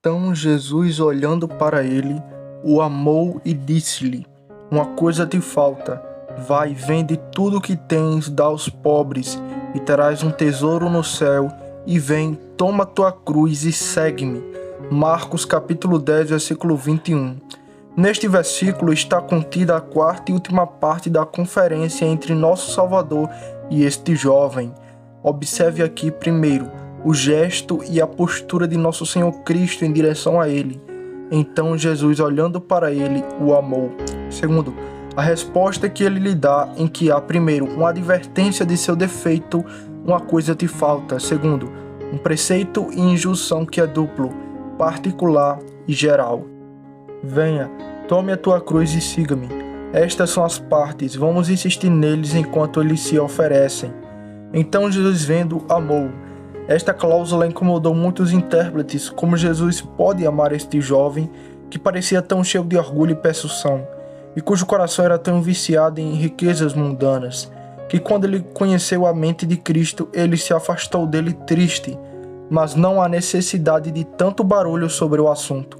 Então Jesus, olhando para ele, o amou e disse-lhe: Uma coisa te falta. Vai, vende tudo o que tens, dá aos pobres, e terás um tesouro no céu. E vem, toma tua cruz e segue-me. Marcos capítulo 10, versículo 21. Neste versículo está contida a quarta e última parte da conferência entre nosso Salvador e este jovem. Observe aqui primeiro o gesto e a postura de nosso Senhor Cristo em direção a ele. Então Jesus, olhando para ele, o amou. Segundo, a resposta que ele lhe dá, em que há primeiro uma advertência de seu defeito, uma coisa te falta. Segundo, um preceito e injunção que é duplo, particular e geral. Venha, tome a tua cruz e siga-me. Estas são as partes, vamos insistir neles enquanto eles se oferecem. Então Jesus, vendo, amou. Esta cláusula incomodou muitos intérpretes. Como Jesus pode amar este jovem que parecia tão cheio de orgulho e presunção, e cujo coração era tão viciado em riquezas mundanas, que quando ele conheceu a mente de Cristo, ele se afastou dele triste. Mas não há necessidade de tanto barulho sobre o assunto.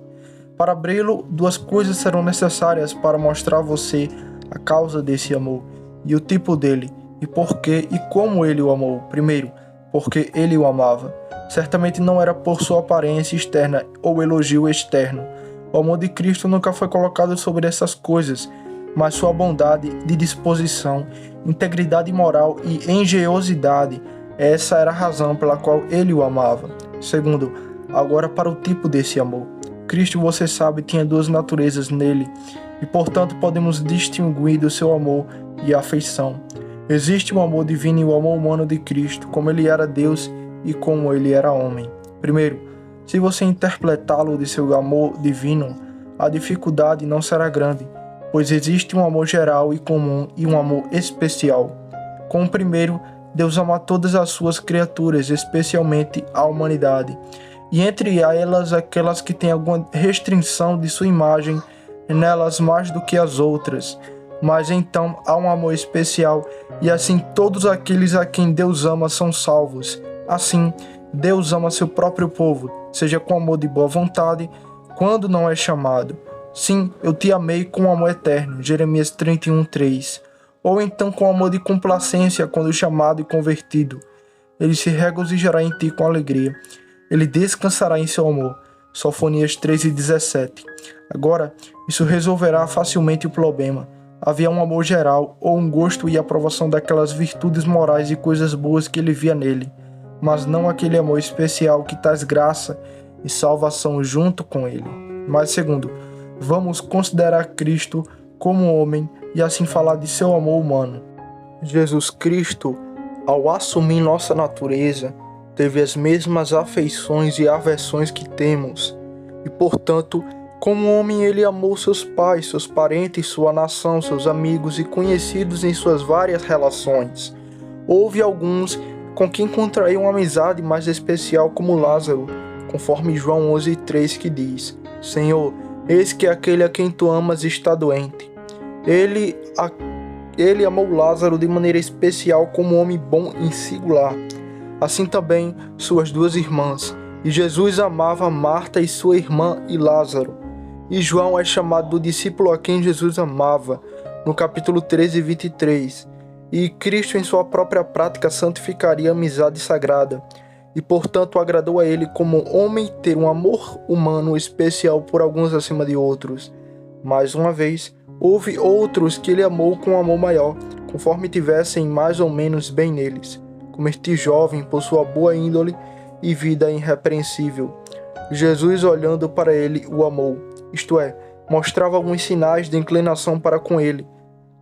Para abri-lo, duas coisas serão necessárias para mostrar a você a causa desse amor, e o tipo dele, e por que e como ele o amou. Primeiro, porque ele o amava. Certamente não era por sua aparência externa ou elogio externo. O amor de Cristo nunca foi colocado sobre essas coisas, mas sua bondade de disposição, integridade moral e engenhosidade. Essa era a razão pela qual ele o amava. Segundo, agora para o tipo desse amor. Cristo, você sabe, tinha duas naturezas nele, e portanto podemos distinguir do seu amor e afeição. Existe o amor divino e o amor humano de Cristo, como ele era Deus e como ele era homem. Primeiro, se você interpretá-lo de seu amor divino, a dificuldade não será grande, pois existe um amor geral e comum e um amor especial. Com o primeiro, Deus ama todas as suas criaturas, especialmente a humanidade, e entre elas aquelas que têm alguma restrição de sua imagem, nelas mais do que as outras. Mas então há um amor especial, e assim todos aqueles a quem Deus ama são salvos. Assim, Deus ama seu próprio povo, seja com amor de boa vontade, quando não é chamado. Sim, eu te amei com amor eterno, Jeremias 31:3. Ou então com amor de complacência, quando chamado e convertido. Ele se regozijará em ti com alegria. Ele descansará em seu amor, Sofonias 13:17. Agora, isso resolverá facilmente o problema. Havia um amor geral, ou um gosto e aprovação daquelas virtudes morais e coisas boas que ele via nele, mas não aquele amor especial que traz graça e salvação junto com ele. Mas segundo, vamos considerar Cristo como homem e assim falar de seu amor humano. Jesus Cristo, ao assumir nossa natureza, teve as mesmas afeições e aversões que temos, e portanto, como homem, ele amou seus pais, seus parentes, sua nação, seus amigos e conhecidos em suas várias relações. Houve alguns com quem contraiu uma amizade mais especial, como Lázaro, conforme João 11:3, que diz: Senhor, eis que aquele a quem tu amas está doente. Ele amou Lázaro de maneira especial como homem bom e singular. Assim também suas duas irmãs. E Jesus amava Marta e sua irmã e Lázaro. E João é chamado do discípulo a quem Jesus amava, no capítulo 13:23. E Cristo em sua própria prática santificaria a amizade sagrada. E portanto agradou a ele como homem ter um amor humano especial por alguns acima de outros. Mais uma vez, houve outros que ele amou com um amor maior, conforme tivessem mais ou menos bem neles, como este jovem por sua boa índole e vida irrepreensível. Jesus, olhando para ele, o amou, isto é, mostrava alguns sinais de inclinação para com ele.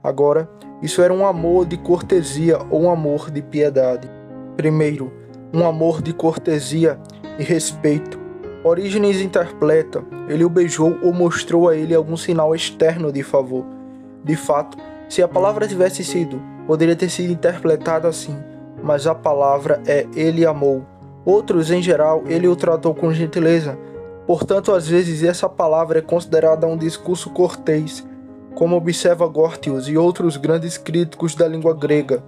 Agora, isso era um amor de cortesia ou um amor de piedade. Primeiro, um amor de cortesia e respeito. Orígenes interpreta, ele o beijou ou mostrou a ele algum sinal externo de favor. De fato, se a palavra tivesse sido, poderia ter sido interpretada assim, mas a palavra é ele amou. Outros, em geral, ele o tratou com gentileza. Portanto, às vezes essa palavra é considerada um discurso cortês, como observa Gortius e outros grandes críticos da língua grega.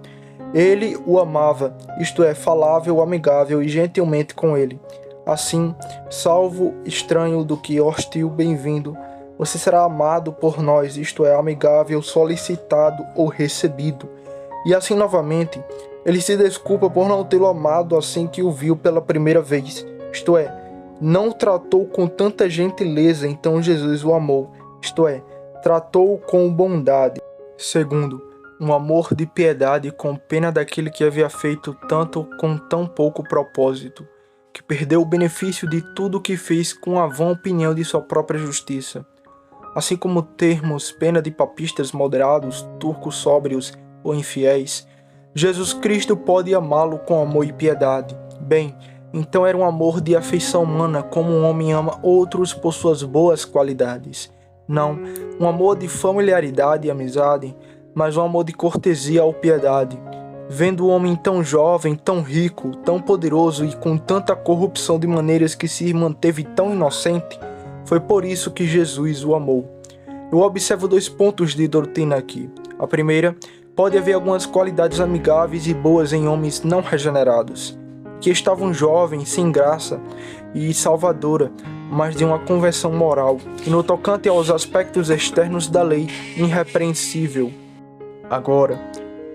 Ele o amava, isto é, falava amigável e gentilmente com ele. Assim, salvo estranho do que hostil bem-vindo, você será amado por nós, isto é, amigável, solicitado ou recebido. E assim novamente, ele se desculpa por não tê-lo amado assim que o viu pela primeira vez, isto é, não o tratou com tanta gentileza, então Jesus o amou, isto é, tratou-o com bondade. Segundo, um amor de piedade com pena daquele que havia feito tanto com tão pouco propósito, que perdeu o benefício de tudo o que fez com a vã opinião de sua própria justiça. Assim como termos pena de papistas moderados, turcos sóbrios ou infiéis, Jesus Cristo pode amá-lo com amor e piedade. Bem, então era um amor de afeição humana, como um homem ama outros por suas boas qualidades. Não, um amor de familiaridade e amizade, mas um amor de cortesia ou piedade. Vendo o homem tão jovem, tão rico, tão poderoso e com tanta corrupção de maneiras que se manteve tão inocente, foi por isso que Jesus o amou. Eu observo 2 pontos de doutrina aqui. A primeira, pode haver algumas qualidades amigáveis e boas em homens não regenerados, que estavam jovens, sem graça e salvadora, mas de uma conversão moral, e no tocante aos aspectos externos da lei, irrepreensível. Agora,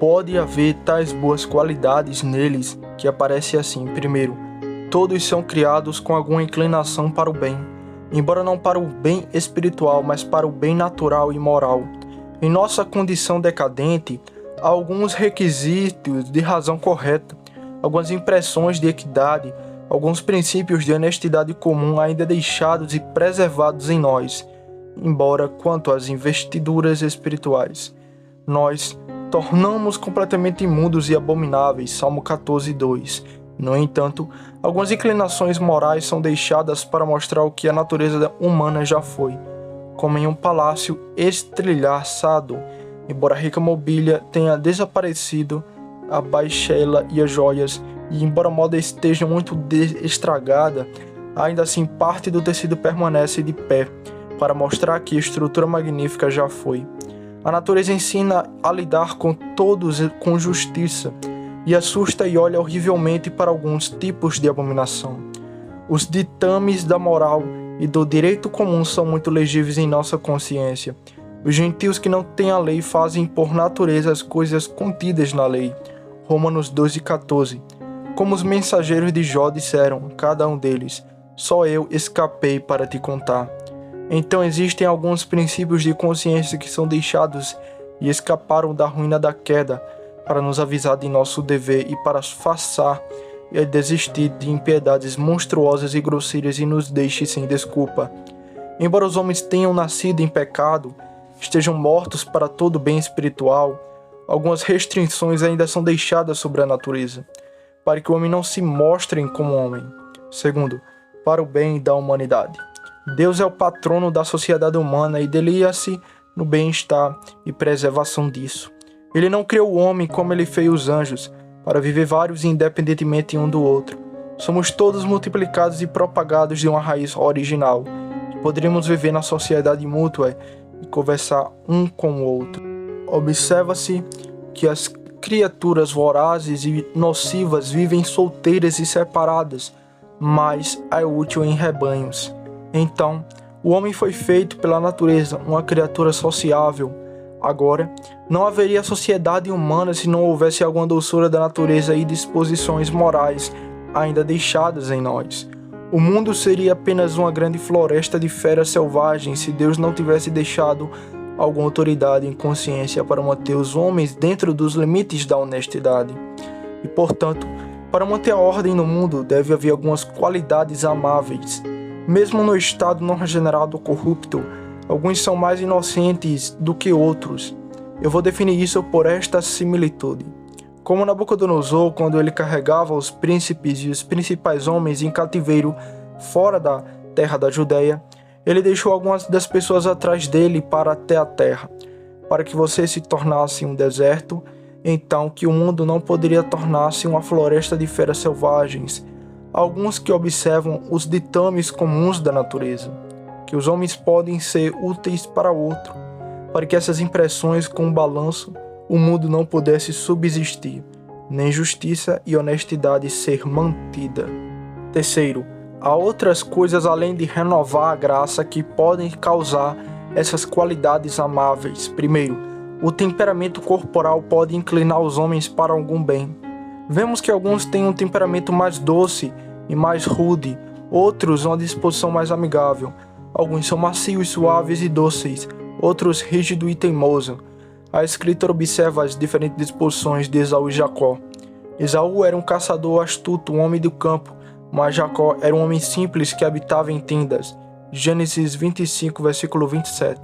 pode haver tais boas qualidades neles que aparecem assim. Primeiro, todos são criados com alguma inclinação para o bem, embora não para o bem espiritual, mas para o bem natural e moral. Em nossa condição decadente, há alguns requisitos de razão correta, algumas impressões de equidade, alguns princípios de honestidade comum ainda deixados e preservados em nós, embora quanto às investiduras espirituais, nós tornamos completamente imundos e abomináveis, Salmo 14:2. No entanto, algumas inclinações morais são deixadas para mostrar o que a natureza humana já foi, como em um palácio estrilhaçado, embora a rica mobília tenha desaparecido, a baixela e as joias, e embora a moda esteja muito estragada, ainda assim parte do tecido permanece de pé, para mostrar que a estrutura magnífica já foi. A natureza ensina a lidar com todos com justiça, e assusta e olha horrivelmente para alguns tipos de abominação. Os ditames da moral e do direito comum são muito legíveis em nossa consciência. Os gentios que não têm a lei fazem por natureza as coisas contidas na lei. Romanos 12:14. Como os mensageiros de Jó disseram, cada um deles, só eu escapei para te contar. Então existem alguns princípios de consciência que são deixados e escaparam da ruína da queda, para nos avisar de nosso dever e para afastar e desistir de impiedades monstruosas e grosseiras e nos deixe sem desculpa. Embora os homens tenham nascido em pecado, estejam mortos para todo bem espiritual, algumas restrições ainda são deixadas sobre a natureza, para que o homem não se mostre como homem. Segundo, para o bem da humanidade. Deus é o patrono da sociedade humana e delia-se no bem-estar e preservação disso. Ele não criou o homem como ele fez os anjos, para viver vários independentemente um do outro. Somos todos multiplicados e propagados de uma raiz original, que poderíamos viver na sociedade mútua e conversar um com o outro. Observa-se que as criaturas vorazes e nocivas vivem solteiras e separadas, mas é útil em rebanhos. Então, o homem foi feito pela natureza, uma criatura sociável. Agora, não haveria sociedade humana se não houvesse alguma doçura da natureza e disposições morais ainda deixadas em nós. O mundo seria apenas uma grande floresta de feras selvagens se Deus não tivesse deixado alguma autoridade e consciência para manter os homens dentro dos limites da honestidade. E, portanto, para manter a ordem no mundo, deve haver algumas qualidades amáveis. Mesmo no estado não regenerado ou corrupto, alguns são mais inocentes do que outros. Eu vou definir isso por esta similitude. Como Nabucodonosor, quando ele carregava os príncipes e os principais homens em cativeiro fora da terra da Judéia, ele deixou algumas das pessoas atrás dele para até a terra, para que você se tornasse um deserto, então que o mundo não poderia tornar-se uma floresta de feras selvagens. Alguns que observam os ditames comuns da natureza, que os homens podem ser úteis para outro, para que essas impressões com um balanço o mundo não pudesse subsistir, nem justiça e honestidade ser mantida. Terceiro, Há outras coisas além de renovar a graça que podem causar essas qualidades amáveis. Primeiro, o temperamento corporal pode inclinar os homens para algum bem. Vemos que alguns têm um temperamento mais doce e mais rude, outros uma disposição mais amigável. Alguns são macios, suaves e dóceis, outros rígido e teimoso. A escritora observa as diferentes disposições de Esaú e Jacó. Esaú era um caçador astuto, um homem do campo, mas Jacó era um homem simples que habitava em tendas. Gênesis 25, versículo 27.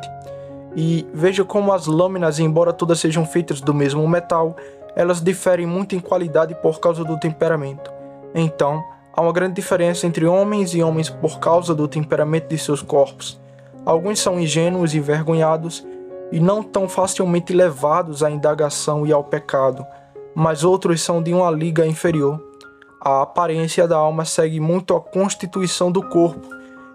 E veja como as lâminas, embora todas sejam feitas do mesmo metal, elas diferem muito em qualidade por causa do temperamento. Então, há uma grande diferença entre homens e homens por causa do temperamento de seus corpos. Alguns são ingênuos e envergonhados e não tão facilmente levados à indagação e ao pecado, mas outros são de uma liga inferior. A aparência da alma segue muito a constituição do corpo,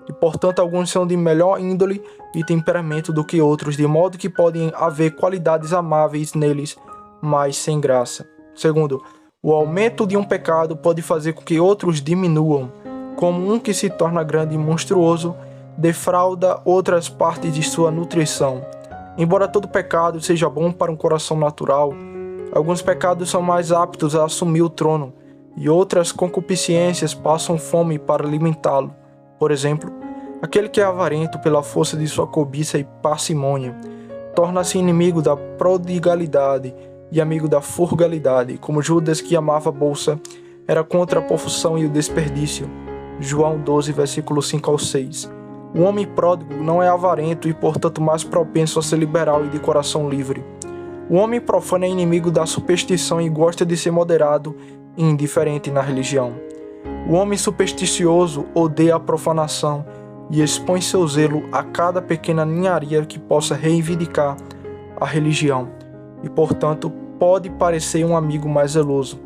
e portanto alguns são de melhor índole e temperamento do que outros, de modo que podem haver qualidades amáveis neles, mas sem graça. Segundo, o aumento de um pecado pode fazer com que outros diminuam, como um que se torna grande e monstruoso, defrauda outras partes de sua nutrição. Embora todo pecado seja bom para um coração natural, alguns pecados são mais aptos a assumir o trono, e outras concupiscências passam fome para alimentá-lo. Por exemplo, aquele que é avarento pela força de sua cobiça e parcimônia, torna-se inimigo da prodigalidade e amigo da frugalidade, como Judas, que amava a bolsa, era contra a profusão e o desperdício. João 12, versículo 5 ao 6. O homem pródigo não é avarento e, portanto, mais propenso a ser liberal e de coração livre. O homem profano é inimigo da superstição e gosta de ser moderado e indiferente na religião. O homem supersticioso odeia a profanação e expõe seu zelo a cada pequena ninharia que possa reivindicar a religião, e, portanto, pode parecer um amigo mais zeloso.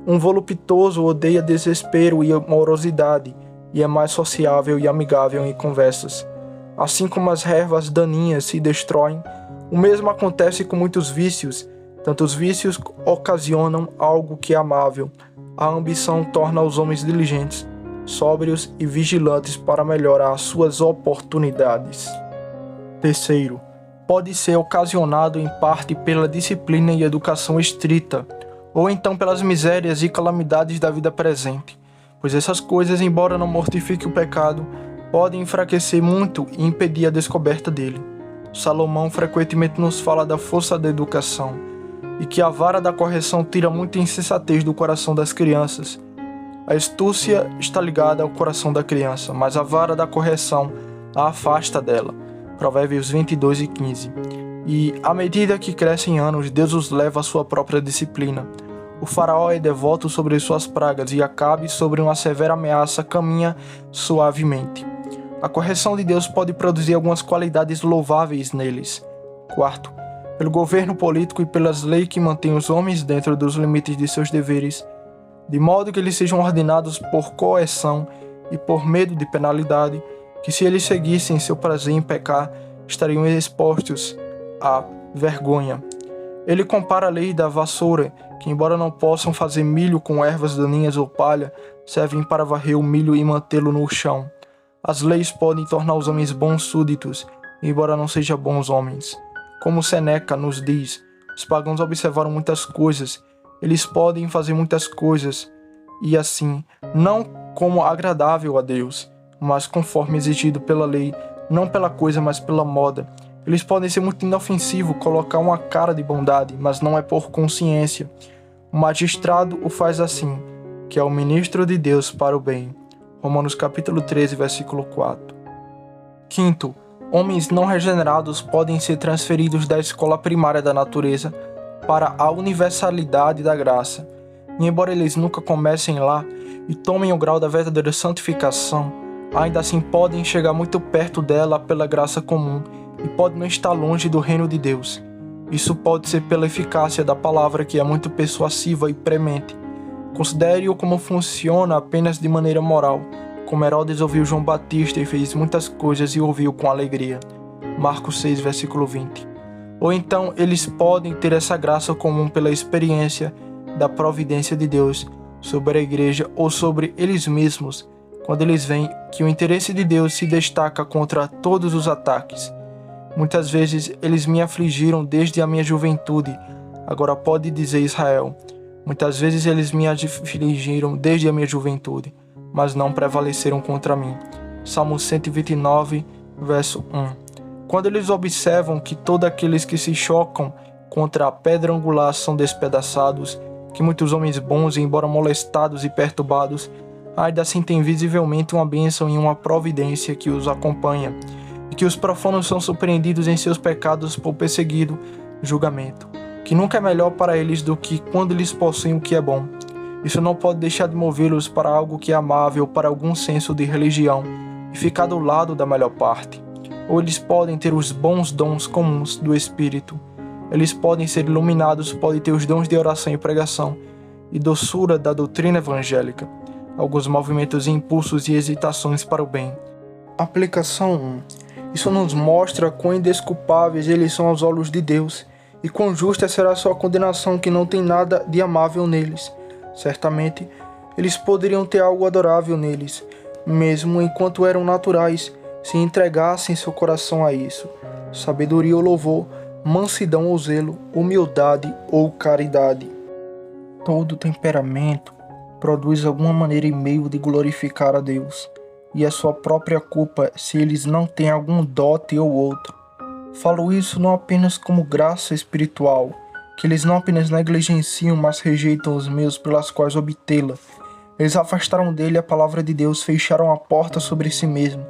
Um voluptuoso odeia desespero e morosidade e é mais sociável e amigável em conversas. Assim como as ervas daninhas se destroem, o mesmo acontece com muitos vícios. Tantos vícios ocasionam algo que é amável. A ambição torna os homens diligentes, sóbrios e vigilantes para melhorar suas oportunidades. Terceiro, pode ser ocasionado em parte pela disciplina e educação estrita, ou então pelas misérias e calamidades da vida presente, pois essas coisas, embora não mortifiquem o pecado, podem enfraquecer muito e impedir a descoberta dele. Salomão frequentemente nos fala da força da educação, e que a vara da correção tira muita insensatez do coração das crianças. A astúcia está ligada ao coração da criança, mas a vara da correção a afasta dela. Provérbios 22 e 15. E, à medida que crescem anos, Deus os leva à sua própria disciplina. O faraó é devoto sobre suas pragas e Acabe, sobre uma severa ameaça, caminha suavemente. A correção de Deus pode produzir algumas qualidades louváveis neles. Quarto, pelo governo político e pelas leis que mantêm os homens dentro dos limites de seus deveres, de modo que eles sejam ordenados por coerção e por medo de penalidade, que se eles seguissem seu prazer em pecar, estariam expostos à vergonha. Ele compara a lei da vassoura, que embora não possam fazer milho com ervas daninhas ou palha, servem para varrer o milho e mantê-lo no chão. As leis podem tornar os homens bons súditos, embora não sejam bons homens. Como Seneca nos diz, os pagãos observaram muitas coisas, eles podem fazer muitas coisas, e assim, não como agradável a Deus, mas conforme exigido pela lei, não pela coisa, mas pela moda. Eles podem ser muito inofensivos, colocar uma cara de bondade, mas não é por consciência. O magistrado o faz assim, que é o ministro de Deus para o bem. Romanos capítulo 13, versículo 4. Quinto, homens não regenerados podem ser transferidos da escola primária da natureza para a universalidade da graça. E embora eles nunca comecem lá e tomem o grau da verdadeira santificação, ainda assim podem chegar muito perto dela pela graça comum e podem não estar longe do reino de Deus. Isso pode ser pela eficácia da palavra, que é muito persuasiva e premente. Considere-o como funciona apenas de maneira moral, como Herodes ouviu João Batista e fez muitas coisas e ouviu com alegria. Marcos 6, versículo 20. Ou então eles podem ter essa graça comum pela experiência da providência de Deus sobre a igreja ou sobre eles mesmos, quando eles veem que o interesse de Deus se destaca contra todos os ataques. Muitas vezes eles me afligiram desde a minha juventude, agora pode dizer Israel. Muitas vezes eles me afligiram desde a minha juventude, mas não prevaleceram contra mim. Salmo 129, verso 1. Quando eles observam que todos aqueles que se chocam contra a pedra angular são despedaçados, que muitos homens bons, embora molestados e perturbados, ainda assim têm visivelmente uma bênção e uma providência que os acompanha, e que os profanos são surpreendidos em seus pecados por perseguido julgamento, que nunca é melhor para eles do que quando eles possuem o que é bom. Isso não pode deixar de movê-los para algo que é amável, para algum senso de religião, e ficar do lado da melhor parte. Ou eles podem ter os bons dons comuns do Espírito. Eles podem ser iluminados, podem ter os dons de oração e pregação, e doçura da doutrina evangélica, alguns movimentos, impulsos e hesitações para o bem. Aplicação 1. Isso nos mostra quão indesculpáveis eles são aos olhos de Deus, e quão justa será sua condenação que não tem nada de amável neles. Certamente, eles poderiam ter algo adorável neles, mesmo enquanto eram naturais, se entregassem seu coração a isso. Sabedoria ou louvor, mansidão ou zelo, humildade ou caridade. Todo temperamento produz alguma maneira e meio de glorificar a Deus, e é sua própria culpa se eles não têm algum dote ou outro. Falo isso não apenas como graça espiritual, que eles não apenas negligenciam, mas rejeitam os meios pelas quais obtê-la. Eles afastaram dele a palavra de Deus, fecharam a porta sobre si mesmo.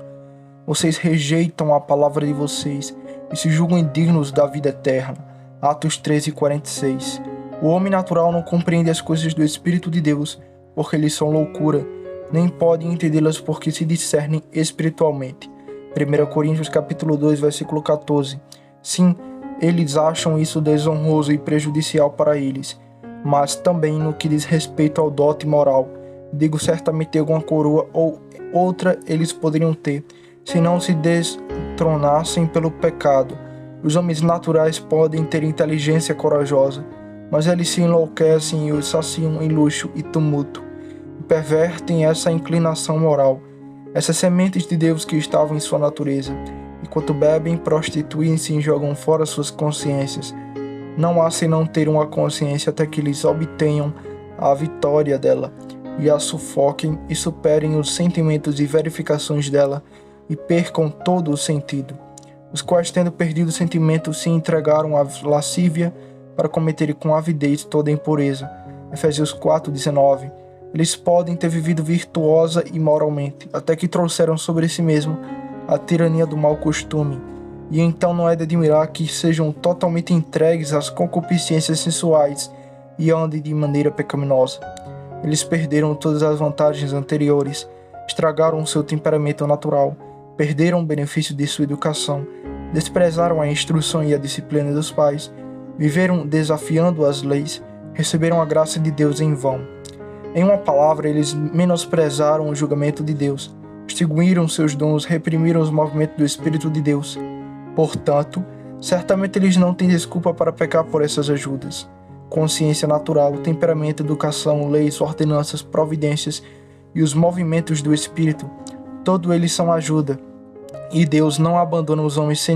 Vocês rejeitam a palavra de vocês e se julgam indignos da vida eterna. Atos 13:46. O homem natural não compreende as coisas do Espírito de Deus, porque eles são loucura, nem podem entendê-las porque se discernem espiritualmente. 1 Coríntios capítulo 2, versículo 14. Sim, eles acham isso desonroso e prejudicial para eles, mas também no que diz respeito ao dote moral. Digo, certamente alguma coroa ou outra eles poderiam ter, se não se destronassem pelo pecado. Os homens naturais podem ter inteligência corajosa, mas eles se enlouquecem e os saciam em luxo e tumulto, e pervertem essa inclinação moral, essas sementes de Deus que estavam em sua natureza. Enquanto bebem, prostituem-se e jogam fora suas consciências. Não há senão ter uma consciência até que eles obtenham a vitória dela, e a sufoquem e superem os sentimentos e verificações dela, e percam todo o sentido, os quais, tendo perdido o sentimento, se entregaram à lascívia para cometerem com avidez toda a impureza. Efésios 4:19. Eles podem ter vivido virtuosa e moralmente, até que trouxeram sobre si mesmo a tirania do mau costume, e então não é de admirar que sejam totalmente entregues às concupiscências sensuais e andem de maneira pecaminosa. Eles perderam todas as vantagens anteriores, estragaram seu temperamento natural, perderam o benefício de sua educação, desprezaram a instrução e a disciplina dos pais, viveram desafiando as leis, receberam a graça de Deus em vão. Em uma palavra, eles menosprezaram o julgamento de Deus, extinguiram seus dons, reprimiram os movimentos do Espírito de Deus. Portanto, certamente eles não têm desculpa para pecar por essas ajudas. Consciência natural, temperamento, educação, leis, ordenanças, providências e os movimentos do Espírito, todos eles são ajuda, e Deus não abandona os homens sem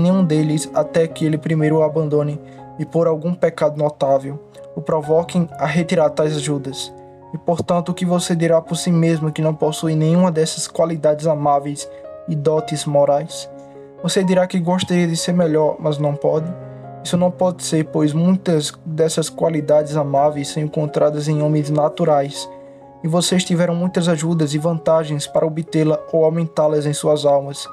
nenhum deles até que ele primeiro o abandone e por algum pecado notável o provoquem a retirar tais ajudas. E portanto, o que você dirá por si mesmo que não possui nenhuma dessas qualidades amáveis e dotes morais? Você dirá que gostaria de ser melhor, mas não pode? Isso não pode ser, pois muitas dessas qualidades amáveis são encontradas em homens naturais, e vocês tiveram muitas ajudas e vantagens para obtê-la ou aumentá-las em suas almas.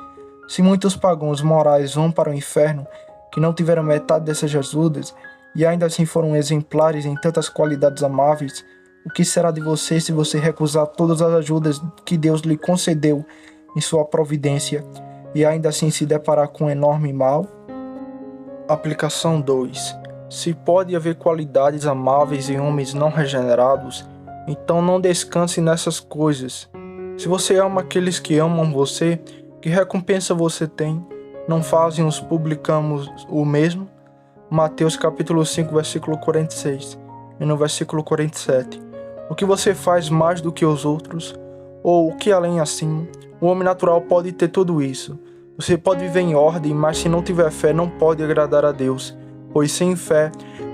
Se muitos pagãos morais vão para o inferno, que não tiveram metade dessas ajudas, e ainda assim foram exemplares em tantas qualidades amáveis, o que será de você se você recusar todas as ajudas que Deus lhe concedeu em sua providência, e ainda assim se deparar com um enorme mal? Aplicação 2. Se pode haver qualidades amáveis em homens não regenerados, então não descanse nessas coisas. Se você ama aqueles que amam você, que recompensa você tem? Não fazem os publicanos o mesmo? Mateus capítulo 5, versículo 46 e no versículo 47. O que você faz mais do que os outros? Ou que além assim, o homem natural pode ter tudo isso. Você pode viver em ordem, mas se não tiver fé, não pode agradar a Deus, pois sem fé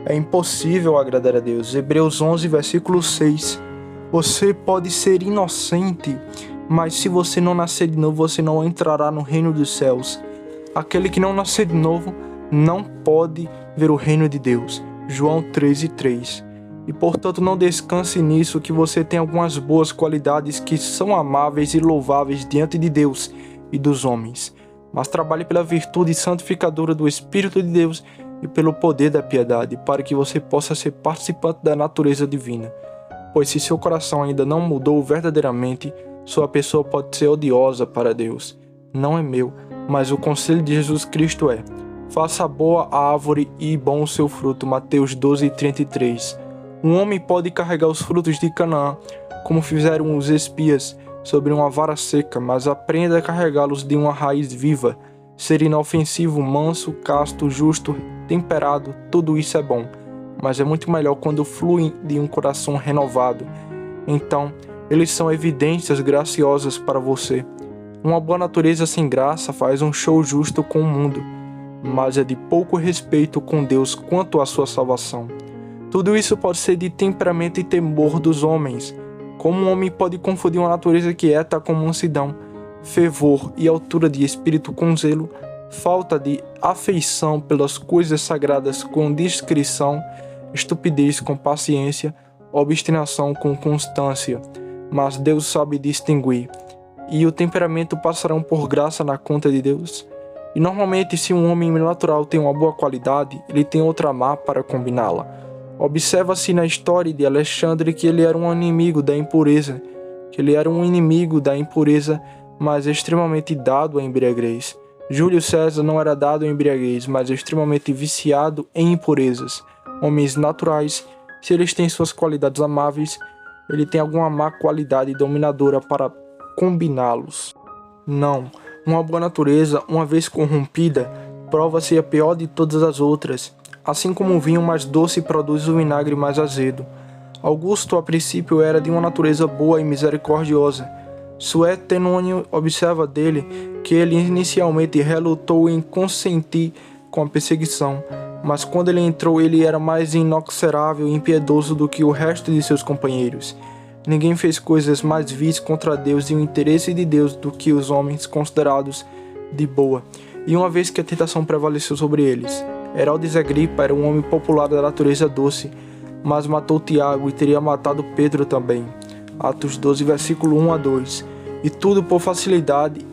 é impossível agradar a Deus. Hebreus 11, versículo 6. Você pode ser inocente, mas se você não nascer de novo, você não entrará no reino dos céus. Aquele que não nascer de novo não pode ver o reino de Deus. João 13:3. E portanto não descanse nisso, que você tem algumas boas qualidades que são amáveis e louváveis diante de Deus e dos homens. Mas trabalhe pela virtude santificadora do Espírito de Deus e pelo poder da piedade, para que você possa ser participante da natureza divina. Pois se seu coração ainda não mudou verdadeiramente, sua pessoa pode ser odiosa para Deus. Não é meu, mas o conselho de Jesus Cristo é: faça boa a árvore e bom o seu fruto. Mateus 12:33. Um homem pode carregar os frutos de Canaã, como fizeram os espias, sobre uma vara seca, mas aprenda a carregá-los de uma raiz viva. Ser inofensivo, manso, casto, justo, temperado, tudo isso é bom, mas é muito melhor quando flui de um coração renovado. Então, eles são evidências graciosas para você. Uma boa natureza sem graça faz um show justo com o mundo, mas é de pouco respeito com Deus quanto à sua salvação. Tudo isso pode ser de temperamento e temor dos homens. Como um homem pode confundir uma natureza quieta com mansidão, fervor e altura de espírito com zelo, falta de afeição pelas coisas sagradas com discrição, estupidez com paciência, obstinação com constância. Mas Deus sabe distinguir, e o temperamento passarão por graça na conta de Deus. E normalmente, se um homem natural tem uma boa qualidade, ele tem outra má para combiná-la. Observa-se na história de Alexandre que ele era um inimigo da impureza, mas extremamente dado à embriaguez. Júlio César não era dado à embriaguez, mas extremamente viciado em impurezas. Homens naturais, se eles têm suas qualidades amáveis, ele tem alguma má qualidade dominadora para combiná-los. Não, uma boa natureza, uma vez corrompida, prova-se a pior de todas as outras. Assim como o vinho mais doce produz o vinagre mais azedo. Augusto, a princípio, era de uma natureza boa e misericordiosa. Suetônio observa dele que ele inicialmente relutou em consentir com a perseguição, mas quando ele entrou, ele era mais inexorável e impiedoso do que o resto de seus companheiros. Ninguém fez coisas mais vis contra Deus e o interesse de Deus do que os homens considerados de boa. E uma vez que a tentação prevaleceu sobre eles, Herodes Agripa era um homem popular da natureza doce, mas matou Tiago e teria matado Pedro também. Atos 12, versículo 1-2. E tudo por facilidade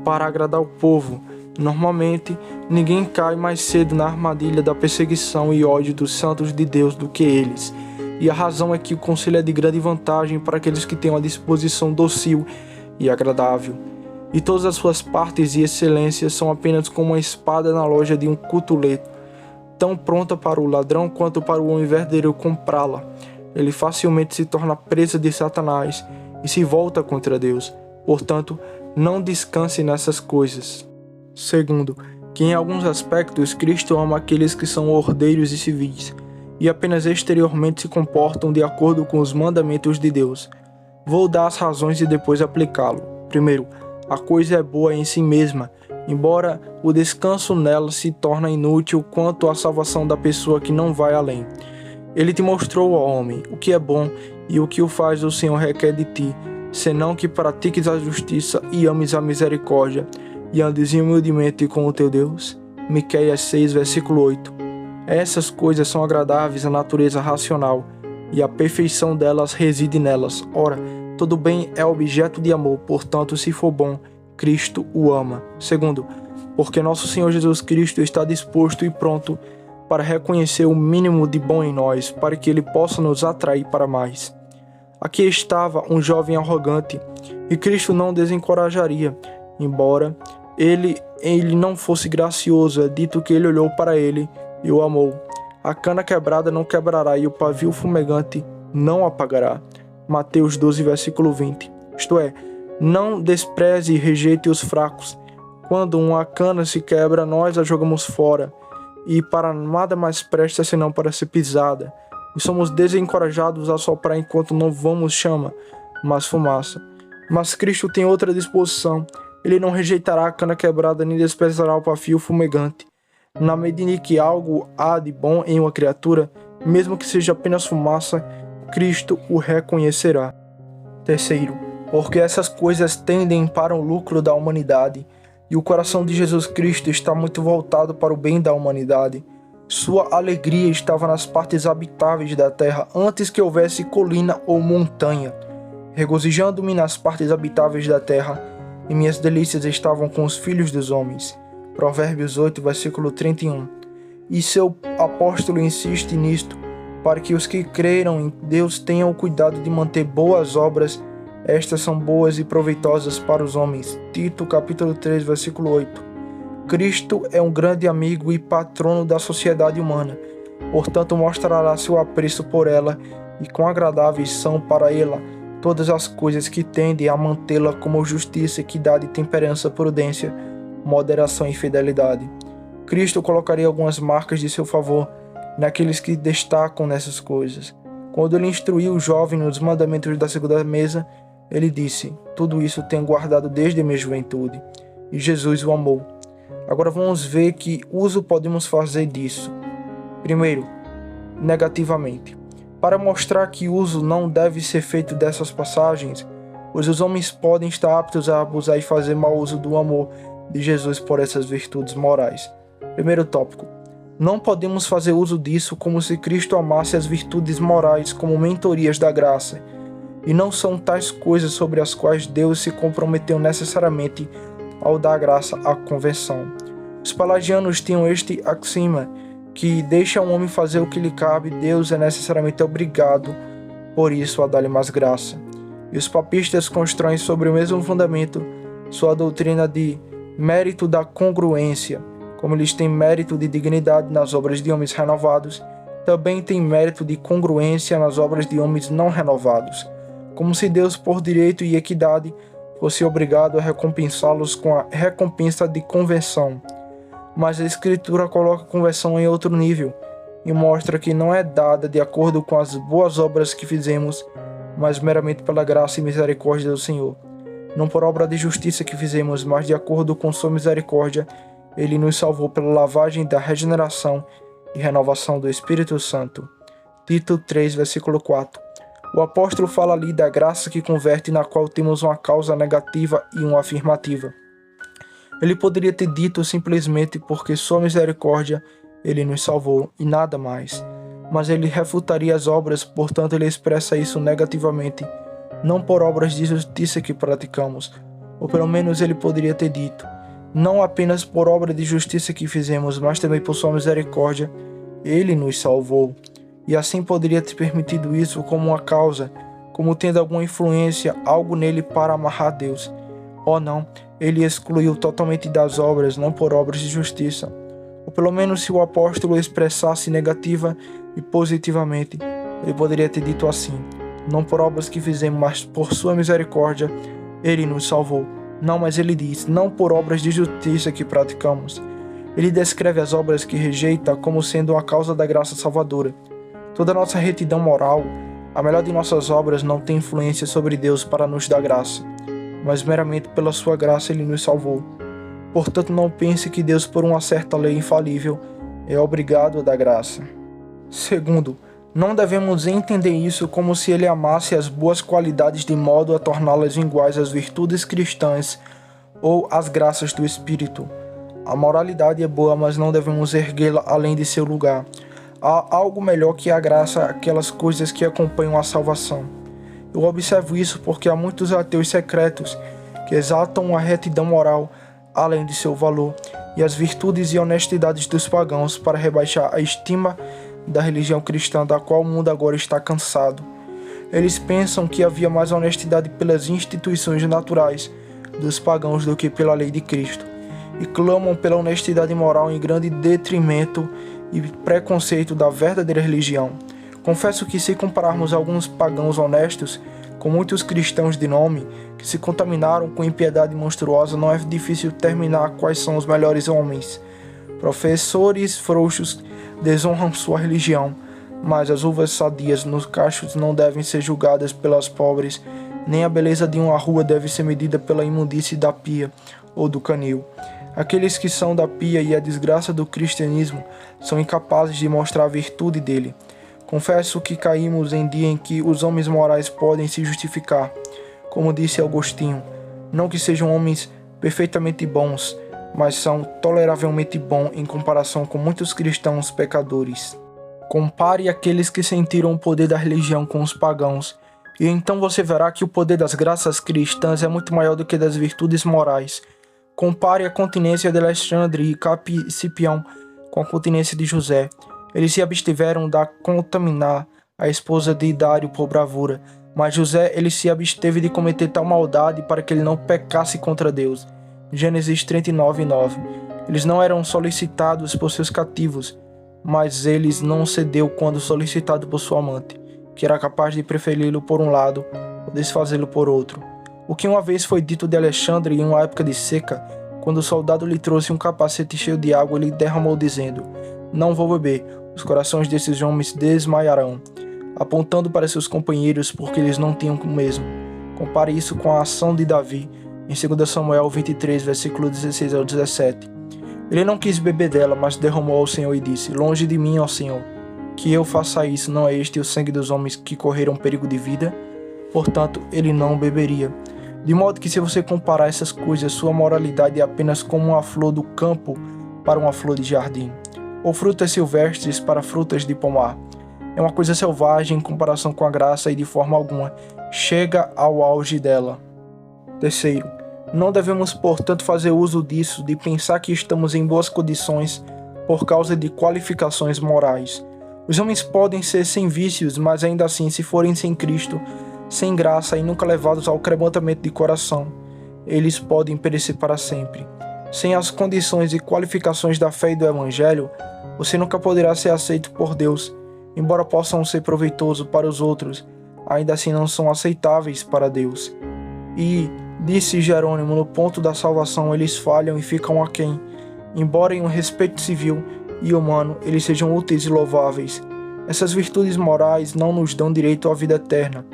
para agradar o povo. Normalmente, ninguém cai mais cedo na armadilha da perseguição e ódio dos santos de Deus do que eles. E a razão é que o conselho é de grande vantagem para aqueles que têm uma disposição docil e agradável. E todas as suas partes e excelências são apenas como uma espada na loja de um cutuleto, tão pronta para o ladrão quanto para o homem verdadeiro comprá-la. Ele facilmente se torna presa de Satanás e se volta contra Deus. Portanto, não descanse nessas coisas. Segundo, que em alguns aspectos Cristo ama aqueles que são ordeiros e civis, e apenas exteriormente se comportam de acordo com os mandamentos de Deus. Vou dar as razões e depois aplicá-lo. Primeiro, a coisa é boa em si mesma, embora o descanso nela se torne inútil quanto à salvação da pessoa que não vai além. Ele te mostrou, ó homem, o que é bom, e o que o faz o Senhor requer de ti, senão que pratiques a justiça e ames a misericórdia, e andes humildemente com o teu Deus. Miqueias 6, versículo 8. Essas coisas são agradáveis à natureza racional, e a perfeição delas reside nelas. Ora, todo bem é objeto de amor, portanto, se for bom, Cristo o ama. Segundo, porque nosso Senhor Jesus Cristo está disposto e pronto para reconhecer o mínimo de bom em nós, para que Ele possa nos atrair para mais. Aqui estava um jovem arrogante, e Cristo não o desencorajaria, embora ele não fosse gracioso. É dito que ele olhou para ele e o amou. A cana quebrada não quebrará, e o pavio fumegante não apagará. Mateus 12, versículo 20. Isto é, não despreze e rejeite os fracos. Quando uma cana se quebra, nós a jogamos fora, e para nada mais presta senão para ser pisada. E somos desencorajados a soprar enquanto não vamos chama. mas fumaça. Mas Cristo tem outra disposição. Ele não rejeitará a cana quebrada, nem desprezará o pavio fumegante. Na medida em que algo há de bom em uma criatura, mesmo que seja apenas fumaça, Cristo o reconhecerá. Terceiro, porque essas coisas tendem para o lucro da humanidade, e o coração de Jesus Cristo está muito voltado para o bem da humanidade. Sua alegria estava nas partes habitáveis da terra, antes que houvesse colina ou montanha. Regozijando-me nas partes habitáveis da terra, e minhas delícias estavam com os filhos dos homens. Provérbios 8, versículo 31. E seu apóstolo insiste nisto, para que os que creram em Deus tenham o cuidado de manter boas obras. Estas são boas e proveitosas para os homens. Tito, capítulo 3, versículo 8. Cristo é um grande amigo e patrono da sociedade humana, portanto mostrará seu apreço por ela, e quão agradáveis são para ela todas as coisas que tendem a mantê-la, como justiça, equidade, temperança, prudência, moderação e fidelidade. Cristo colocaria algumas marcas de seu favor naqueles que destacam nessas coisas. Quando ele instruiu o jovem nos mandamentos da segunda mesa, ele disse: tudo isso tenho guardado desde a minha juventude. E Jesus o amou. Agora vamos ver que uso podemos fazer disso. Primeiro, negativamente. Para mostrar que uso não deve ser feito dessas passagens, pois os homens podem estar aptos a abusar e fazer mau uso do amor de Jesus por essas virtudes morais. Primeiro tópico. Não podemos fazer uso disso como se Cristo amasse as virtudes morais como mentorias da graça, e não são tais coisas sobre as quais Deus se comprometeu necessariamente ao dar graça à convenção. Os pelagianos tinham este axioma, que deixa um homem fazer o que lhe cabe, Deus é necessariamente obrigado, por isso, a dar-lhe mais graça. E os papistas constroem sobre o mesmo fundamento sua doutrina de mérito da congruência. Como eles têm mérito de dignidade nas obras de homens renovados, também têm mérito de congruência nas obras de homens não renovados, como se Deus, por direito e equidade, fosse obrigado a recompensá-los com a recompensa de convenção. Mas a Escritura coloca a conversão em outro nível e mostra que não é dada de acordo com as boas obras que fizemos, mas meramente pela graça e misericórdia do Senhor. Não por obra de justiça que fizemos, mas de acordo com sua misericórdia, Ele nos salvou pela lavagem da regeneração e renovação do Espírito Santo. Tito 3, versículo 4. O apóstolo fala ali da graça que converte, na qual temos uma causa negativa e uma afirmativa. Ele poderia ter dito simplesmente porque sua misericórdia ele nos salvou e nada mais. Mas ele refutaria as obras, portanto ele expressa isso negativamente, não por obras de justiça que praticamos, ou pelo menos ele poderia ter dito, não apenas por obra de justiça que fizemos, mas também por sua misericórdia, ele nos salvou. E assim poderia ter permitido isso como uma causa, como tendo alguma influência, algo nele para amarrar Deus. Ou não, ele excluiu totalmente das obras, não por obras de justiça. Ou pelo menos se o apóstolo expressasse negativa e positivamente, ele poderia ter dito assim: não por obras que fizemos, mas por sua misericórdia, ele nos salvou. Não, mas ele diz, não por obras de justiça que praticamos. Ele descreve as obras que rejeita como sendo uma causa da graça salvadora. Toda nossa retidão moral, a melhor de nossas obras, não tem influência sobre Deus para nos dar graça, mas meramente pela sua graça ele nos salvou. Portanto, não pense que Deus, por uma certa lei infalível, é obrigado a dar graça. Segundo, não devemos entender isso como se ele amasse as boas qualidades de modo a torná-las iguais às virtudes cristãs ou às graças do Espírito. A moralidade é boa, mas não devemos erguê-la além de seu lugar. Há algo melhor que a graça, aquelas coisas que acompanham a salvação. Eu observo isso porque há muitos ateus secretos que exaltam a retidão moral além de seu valor e as virtudes e honestidades dos pagãos para rebaixar a estima da religião cristã, da qual o mundo agora está cansado. Eles pensam que havia mais honestidade pelas instituições naturais dos pagãos do que pela lei de Cristo, e clamam pela honestidade moral em grande detrimento e preconceito da verdadeira religião. Confesso que, se compararmos alguns pagãos honestos com muitos cristãos de nome que se contaminaram com impiedade monstruosa, não é difícil determinar quais são os melhores homens. Professores frouxos desonram sua religião, mas as uvas sadias nos cachos não devem ser julgadas pelas pobres nem a beleza de uma rua deve ser medida pela imundície da pia ou do canil. Aqueles que são da pia e a desgraça do cristianismo são incapazes de mostrar a virtude dele. Confesso que caímos em dia em que os homens morais podem se justificar. Como disse Agostinho, não que sejam homens perfeitamente bons, mas são toleravelmente bons em comparação com muitos cristãos pecadores. Compare aqueles que sentiram o poder da religião com os pagãos, e então você verá que o poder das graças cristãs é muito maior do que das virtudes morais. Compare a continência de Alexandre e Cipião com a continência de José. Eles se abstiveram da contaminar a esposa de Dário por bravura, mas José ele se absteve de cometer tal maldade para que ele não pecasse contra Deus. Gênesis 39:9. Eles não eram solicitados por seus cativos, mas eles não cedeu quando solicitado por sua amante, que era capaz de preferi-lo por um lado ou desfazê-lo por outro. O que uma vez foi dito de Alexandre em uma época de seca, quando o soldado lhe trouxe um capacete cheio de água, ele derramou dizendo: "Não vou beber, os corações desses homens desmaiarão", apontando para seus companheiros porque eles não tinham o mesmo. Compare isso com a ação de Davi em 2 Samuel 23, versículo 16 ao 17. Ele não quis beber dela, mas derramou ao Senhor e disse: "Longe de mim, ó Senhor, que eu faça isso, não é este o sangue dos homens que correram perigo de vida?" Portanto, ele não beberia. De modo que, se você comparar essas coisas, sua moralidade é apenas como uma flor do campo para uma flor de jardim, ou frutas silvestres para frutas de pomar. É uma coisa selvagem em comparação com a graça e de forma alguma chega ao auge dela. Terceiro, não devemos, portanto, fazer uso disso, de pensar que estamos em boas condições por causa de qualificações morais. Os homens podem ser sem vícios, mas ainda assim, se forem sem Cristo, sem graça e nunca levados ao quebrantamento de coração, eles podem perecer para sempre. Sem as condições e qualificações da fé e do Evangelho, você nunca poderá ser aceito por Deus. Embora possam ser proveitosos para os outros, ainda assim não são aceitáveis para Deus. E, disse Jerônimo, no ponto da salvação eles falham e ficam aquém, embora em um respeito civil e humano eles sejam úteis e louváveis. Essas virtudes morais não nos dão direito à vida eterna.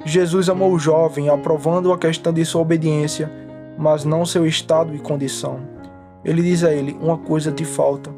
Jesus amou o jovem, aprovando a questão de sua obediência, mas não seu estado e condição. Ele diz a ele: "Uma coisa te falta."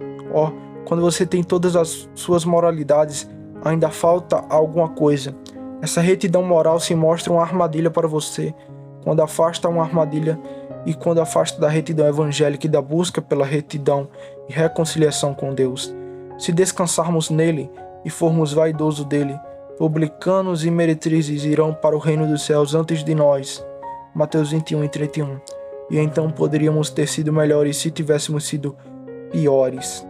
Quando você tem todas as suas moralidades, ainda falta alguma coisa. Essa retidão moral se mostra uma armadilha para você, quando afasta uma armadilha e quando afasta da retidão evangélica e da busca pela retidão e reconciliação com Deus. Se descansarmos nele e formos vaidosos dele, publicanos e meretrizes irão para o reino dos céus antes de nós. Mateus 21:31. E então poderíamos ter sido melhores se tivéssemos sido piores.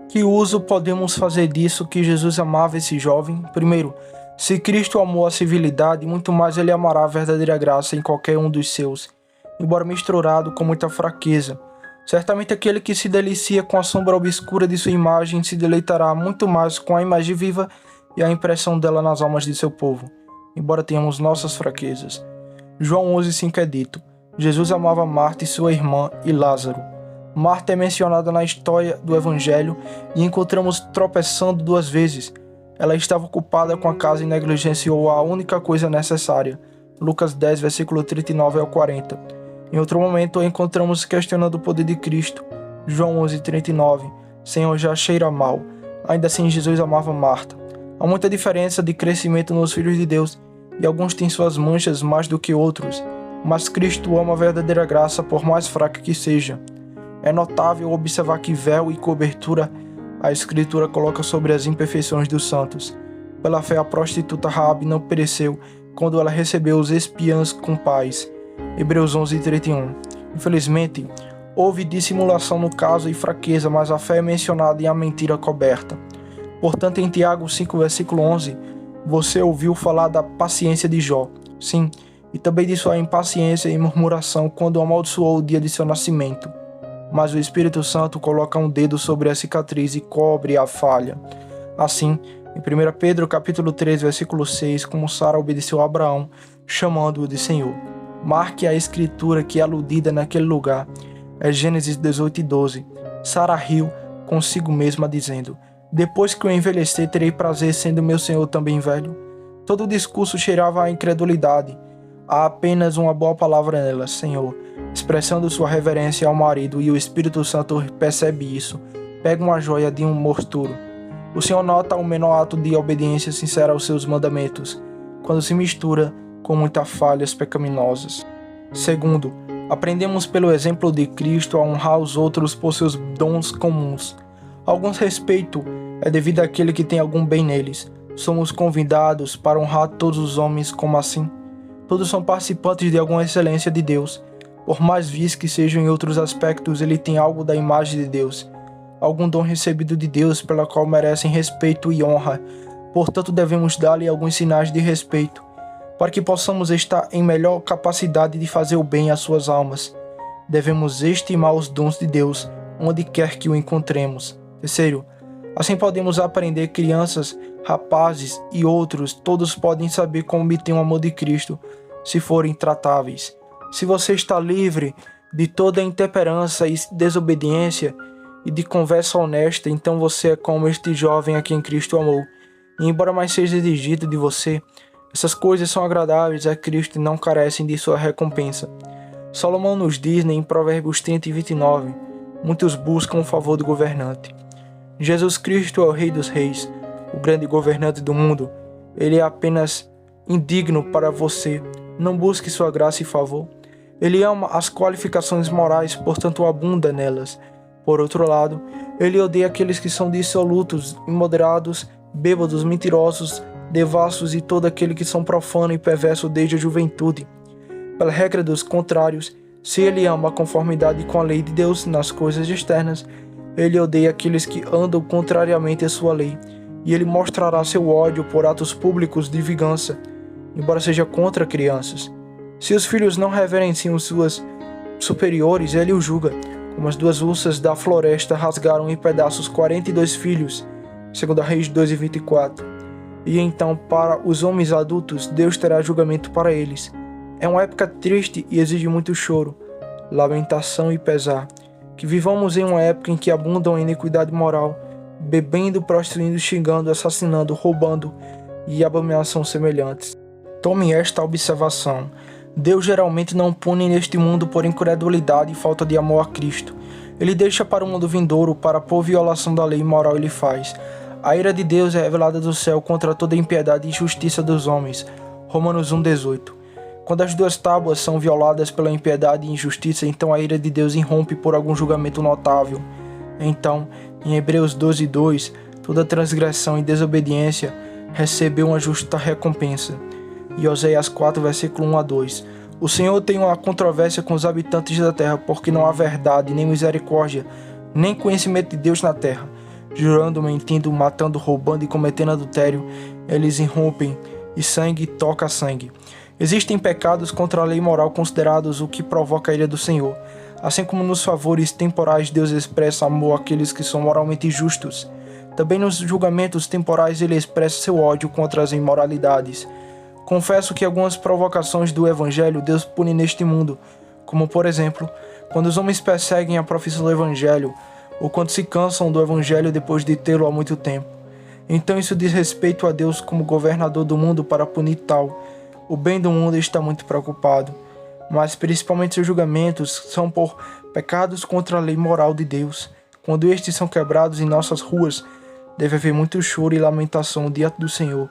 Que uso podemos fazer disso que Jesus amava esse jovem? Primeiro, se Cristo amou a civilidade, muito mais ele amará a verdadeira graça em qualquer um dos seus, embora misturado com muita fraqueza. Certamente aquele que se delicia com a sombra obscura de sua imagem se deleitará muito mais com a imagem viva e a impressão dela nas almas de seu povo, embora tenhamos nossas fraquezas. João 11:5 é dito: Jesus amava Marta e sua irmã e Lázaro. Marta é mencionada na história do Evangelho e encontramos tropeçando 2 vezes. Ela estava ocupada com a casa e negligenciou a única coisa necessária. Lucas 10, versículo 39 ao 40. Em outro momento, encontramos questionando o poder de Cristo. João 11:39. Senhor, já cheira mal. Ainda assim, Jesus amava Marta. Há muita diferença de crescimento nos filhos de Deus, e alguns têm suas manchas mais do que outros, mas Cristo ama a verdadeira graça por mais fraca que seja. É notável observar que véu e cobertura a Escritura coloca sobre as imperfeições dos santos. Pela fé, a prostituta Raabe não pereceu quando ela recebeu os espiãs com paz. Hebreus 11:31. Infelizmente, houve dissimulação no caso e fraqueza, mas a fé é mencionada e a mentira coberta. Portanto, em Tiago 5, versículo 11, você ouviu falar da paciência de Jó. Sim, e também de sua impaciência e murmuração quando amaldiçoou o dia de seu nascimento. Mas o Espírito Santo coloca um dedo sobre a cicatriz e cobre a falha. Assim, em 1 Pedro capítulo 3, versículo 6, como Sara obedeceu a Abraão, chamando-o de Senhor. Marque a escritura que é aludida naquele lugar. É Gênesis 18:12. Sara riu consigo mesma, dizendo: depois que eu envelhecer, terei prazer sendo meu Senhor também velho. Todo o discurso cheirava a incredulidade. Há apenas uma boa palavra nela, Senhor, expressando sua reverência ao marido, e o Espírito Santo percebe isso. Pega uma joia de um mosturo. O Senhor nota o menor ato de obediência sincera aos seus mandamentos, quando se mistura com muitas falhas pecaminosas. Segundo, aprendemos pelo exemplo de Cristo a honrar os outros por seus dons comuns. Alguns respeito é devido àquele que tem algum bem neles. Somos convidados para honrar todos os homens como assim. Todos são participantes de alguma excelência de Deus. Por mais vis que sejam em outros aspectos, ele tem algo da imagem de Deus, algum dom recebido de Deus pela qual merecem respeito e honra. Portanto, devemos dar-lhe alguns sinais de respeito, para que possamos estar em melhor capacidade de fazer o bem às suas almas. Devemos estimar os dons de Deus, onde quer que o encontremos. Terceiro, assim podemos aprender. Crianças, rapazes e outros, todos podem saber como obter o amor de Cristo, se forem tratáveis. Se você está livre de toda intemperança e desobediência e de conversa honesta, então você é como este jovem a quem Cristo amou. E embora mais seja exigido de você, essas coisas são agradáveis a Cristo e não carecem de sua recompensa. Salomão nos diz em Provérbios 30:29, muitos buscam o favor do governante. Jesus Cristo é o Rei dos Reis, o grande governante do mundo. Ele é apenas indigno para você. Não busque sua graça e favor. Ele ama as qualificações morais, portanto abunda nelas. Por outro lado, ele odeia aqueles que são dissolutos, imoderados, bêbados, mentirosos, devassos e todo aquele que são profano e perverso desde a juventude. Pela regra dos contrários, se ele ama a conformidade com a lei de Deus nas coisas externas, ele odeia aqueles que andam contrariamente à sua lei, e ele mostrará seu ódio por atos públicos de vingança, embora seja contra crianças. Se os filhos não reverenciam suas superiores, ele os julga, como as duas ursas da floresta rasgaram em pedaços 42 filhos, segundo Reis 2:24. E então, para os homens adultos, Deus terá julgamento para eles. É uma época triste e exige muito choro, lamentação e pesar. Que vivamos em uma época em que abundam a iniquidade moral, bebendo, prostituindo, xingando, assassinando, roubando e abominação semelhantes. Tome esta observação. Deus geralmente não pune neste mundo por incredulidade e falta de amor a Cristo. Ele deixa para o mundo vindouro, para por violação da lei moral ele faz. A ira de Deus é revelada do céu contra toda a impiedade e injustiça dos homens. Romanos 1:18. Quando as duas tábuas são violadas pela impiedade e injustiça, então a ira de Deus irrompe por algum julgamento notável. Então, em Hebreus 12:2, toda transgressão e desobediência recebeu uma justa recompensa. E Oséias 4, versículo 1-2. O Senhor tem uma controvérsia com os habitantes da terra, porque não há verdade, nem misericórdia, nem conhecimento de Deus na terra. Jurando, mentindo, matando, roubando e cometendo adultério, eles irrompem, e sangue toca sangue. Existem pecados contra a lei moral considerados o que provoca a ira do Senhor. Assim como nos favores temporais Deus expressa amor àqueles que são moralmente justos, também nos julgamentos temporais ele expressa seu ódio contra as imoralidades. Confesso que algumas provocações do Evangelho Deus pune neste mundo, como por exemplo, quando os homens perseguem a profissão do Evangelho, ou quando se cansam do Evangelho depois de tê-lo há muito tempo. Então isso diz respeito a Deus como governador do mundo para punir tal. O bem do mundo está muito preocupado, mas principalmente seus julgamentos são por pecados contra a lei moral de Deus. Quando estes são quebrados em nossas ruas, deve haver muito choro e lamentação diante do Senhor,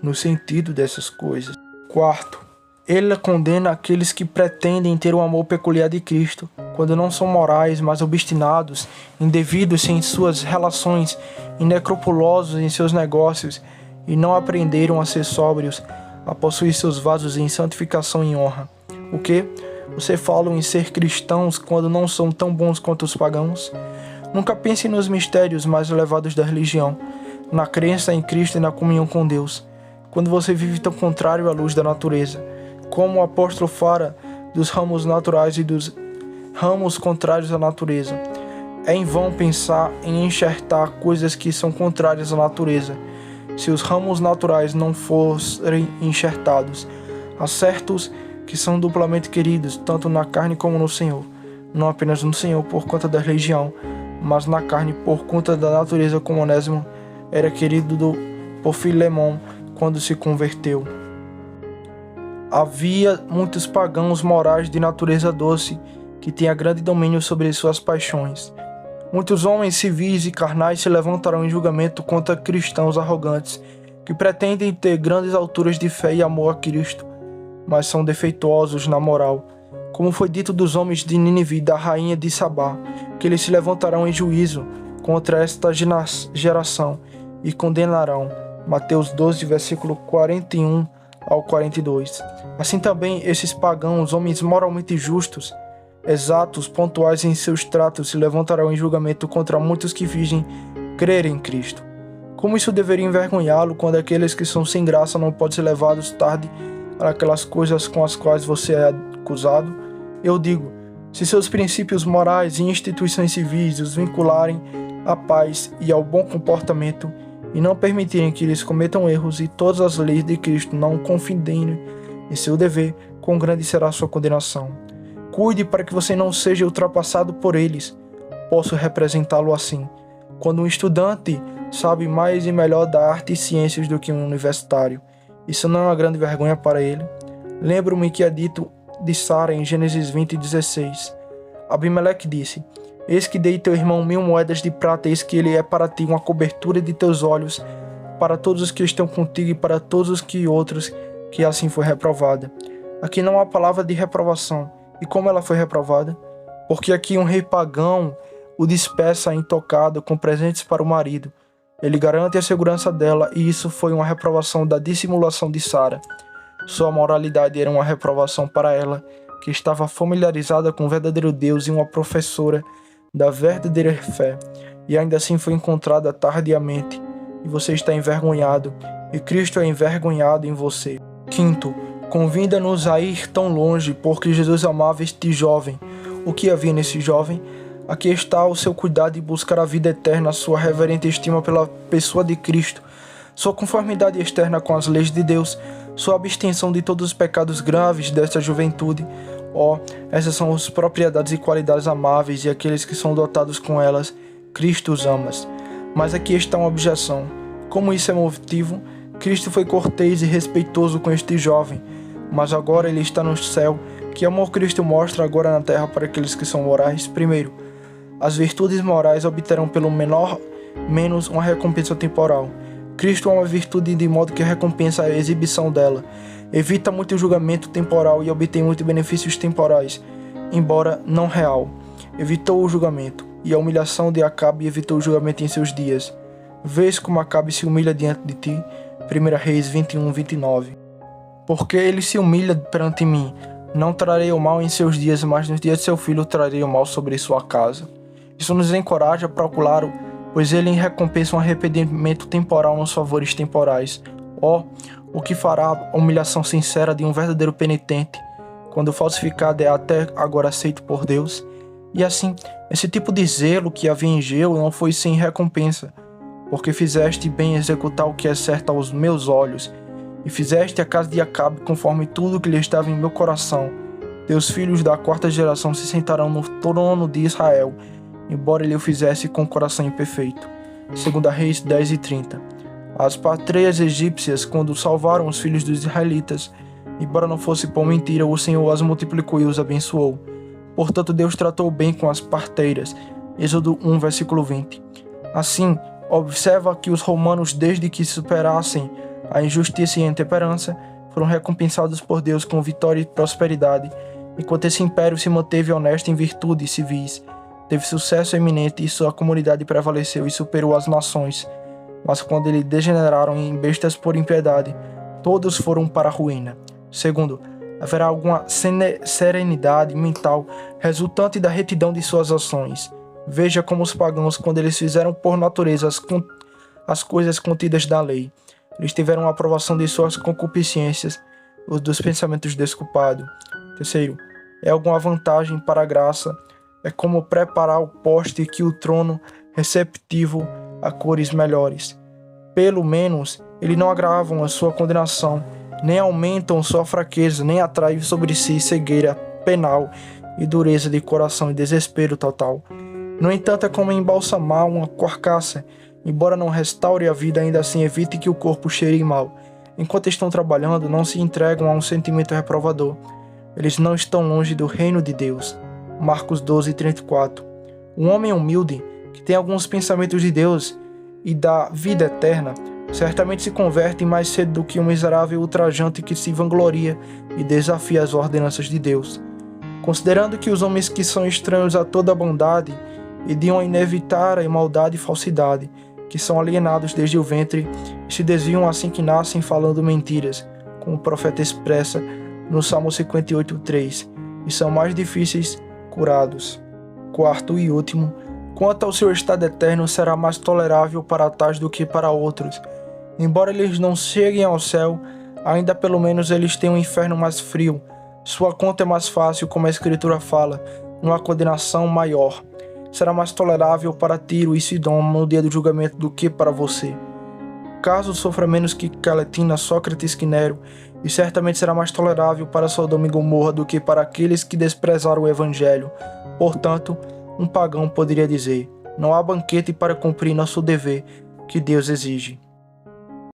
no sentido dessas coisas. Quarto, ele condena aqueles que pretendem ter o amor peculiar de Cristo, quando não são morais, mas obstinados, indevidos em suas relações, inescrupulosos em seus negócios, e não aprenderam a ser sóbrios, a possuir seus vasos em santificação e honra. O que? Você fala em ser cristãos quando não são tão bons quanto os pagãos? Nunca pense nos mistérios mais elevados da religião, na crença em Cristo e na comunhão com Deus, quando você vive tão contrário à luz da natureza. Como o apóstolo fala dos ramos naturais e dos ramos contrários à natureza. É em vão pensar em enxertar coisas que são contrárias à natureza, se os ramos naturais não forem enxertados. Há certos que são duplamente queridos, tanto na carne como no Senhor, não apenas no Senhor por conta da religião, mas na carne por conta da natureza, como Onésimo era querido por Filemão quando se converteu. Havia muitos pagãos morais de natureza doce, que tinham grande domínio sobre suas paixões. Muitos homens civis e carnais se levantarão em julgamento contra cristãos arrogantes, que pretendem ter grandes alturas de fé e amor a Cristo, mas são defeituosos na moral. Como foi dito dos homens de Nínive, da rainha de Sabá, que eles se levantarão em juízo contra esta geração e condenarão. Mateus 12, versículo 41 ao 42. Assim também esses pagãos, homens moralmente justos, exatos, pontuais em seus tratos, se levantarão em julgamento contra muitos que fingem crer em Cristo. Como isso deveria envergonhá-lo quando aqueles que são sem graça não podem ser levados tarde para aquelas coisas com as quais você é acusado? Eu digo, se seus princípios morais e instituições civis os vincularem à paz e ao bom comportamento, e não permitirem que eles cometam erros e todas as leis de Cristo não confidem em seu dever, quão grande será a sua condenação. Cuide para que você não seja ultrapassado por eles. Posso representá-lo assim. Quando um estudante sabe mais e melhor da arte e ciências do que um universitário, isso não é uma grande vergonha para ele? Lembro-me que é dito de Sara em Gênesis 20:16. Abimeleque disse: Eis que dei teu irmão 1000 moedas de prata, eis que ele é para ti uma cobertura de teus olhos, para todos os que estão contigo e para todos os que outros que assim foi reprovada. Aqui não há palavra de reprovação. E como ela foi reprovada? Porque aqui um rei pagão o despeça intocado com presentes para o marido. Ele garante a segurança dela, e isso foi uma reprovação da dissimulação de Sara. Sua moralidade era uma reprovação para ela, que estava familiarizada com o verdadeiro Deus e uma professora da verdadeira fé, e ainda assim foi encontrada tardiamente, e você está envergonhado, e Cristo é envergonhado em você. Quinto, convida-nos a ir tão longe, porque Jesus amava este jovem. O que havia nesse jovem? Aqui está o seu cuidado em buscar a vida eterna, sua reverente estima pela pessoa de Cristo, sua conformidade externa com as leis de Deus, sua abstenção de todos os pecados graves desta juventude. Essas são as propriedades e qualidades amáveis, e aqueles que são dotados com elas, Cristo os ama. Mas aqui está uma objeção. Como isso é motivo? Cristo foi cortês e respeitoso com este jovem, mas agora ele está no céu. Que amor Cristo mostra agora na terra para aqueles que são morais? Primeiro, as virtudes morais obterão pelo menos uma recompensa temporal. Cristo é uma virtude de modo que recompensa a exibição dela, evita muito julgamento temporal e obtém muitos benefícios temporais, embora não real. Evitou o julgamento, e a humilhação de Acabe evitou o julgamento em seus dias. Vês como Acabe se humilha diante de ti? 1 Reis 21:29. Porque ele se humilha perante mim, não trarei o mal em seus dias, mas nos dias de seu filho trarei o mal sobre sua casa. Isso nos encoraja a procurá-lo, pois ele recompensa um arrependimento temporal nos favores temporais. O que fará a humilhação sincera de um verdadeiro penitente, quando o falsificado é até agora aceito por Deus? E assim, esse tipo de zelo que havia em Geu não foi sem recompensa, porque fizeste bem executar o que é certo aos meus olhos, e fizeste a casa de Acabe conforme tudo que lhe estava em meu coração. Teus filhos da 4ª geração se sentarão no trono de Israel, embora ele o fizesse com o coração imperfeito. 2 Reis 10:30. As patreias egípcias, quando salvaram os filhos dos israelitas, embora não fosse por mentira, o Senhor as multiplicou e os abençoou. Portanto, Deus tratou bem com as parteiras. Êxodo 1, versículo 20. Assim, observa que os romanos, desde que superassem a injustiça e a intemperança, foram recompensados por Deus com vitória e prosperidade, enquanto esse império se manteve honesto em virtudes civis, teve sucesso eminente e sua comunidade prevaleceu e superou as nações. Mas quando eles degeneraram em bestas por impiedade, todos foram para a ruína. Segundo, haverá alguma serenidade mental resultante da retidão de suas ações. Veja como os pagãos, quando eles fizeram por natureza as coisas contidas da lei, eles tiveram a aprovação de suas concupiscências, os dos pensamentos desculpados. Terceiro, é alguma vantagem para a graça, é como preparar o poste que o trono receptivo a cores melhores. Pelo menos, eles não agravam a sua condenação, nem aumentam sua fraqueza, nem atraem sobre si cegueira penal e dureza de coração e desespero total. No entanto, é como embalsamar uma carcaça, embora não restaure a vida, ainda assim evite que o corpo cheire mal. enquanto estão trabalhando, não se entregam a um sentimento reprovador. Eles não estão longe do reino de Deus. Marcos 12:34. Um homem humilde, que tem alguns pensamentos de Deus e da vida eterna, certamente se converte mais cedo do que um miserável ultrajante que se vangloria e desafia as ordenanças de Deus. Considerando que os homens que são estranhos a toda a bondade e de uma inevitável maldade e falsidade, que são alienados desde o ventre e se desviam assim que nascem falando mentiras, como o profeta expressa no Salmo 58:3, e são mais difíceis curados. Quarto e último, quanto ao seu estado eterno, será mais tolerável para tais do que para outros. Embora eles não cheguem ao céu, ainda pelo menos eles têm um inferno mais frio. Sua conta é mais fácil, como a Escritura fala, numa condenação maior. Será mais tolerável para Tiro e Sidom no dia do julgamento do que para você. Caso sofra menos que Caletina, Sócrates que Nero, e certamente será mais tolerável para Sodoma e Gomorra do que para aqueles que desprezaram o Evangelho. Portanto, um pagão poderia dizer: não há banquete para cumprir nosso dever que Deus exige.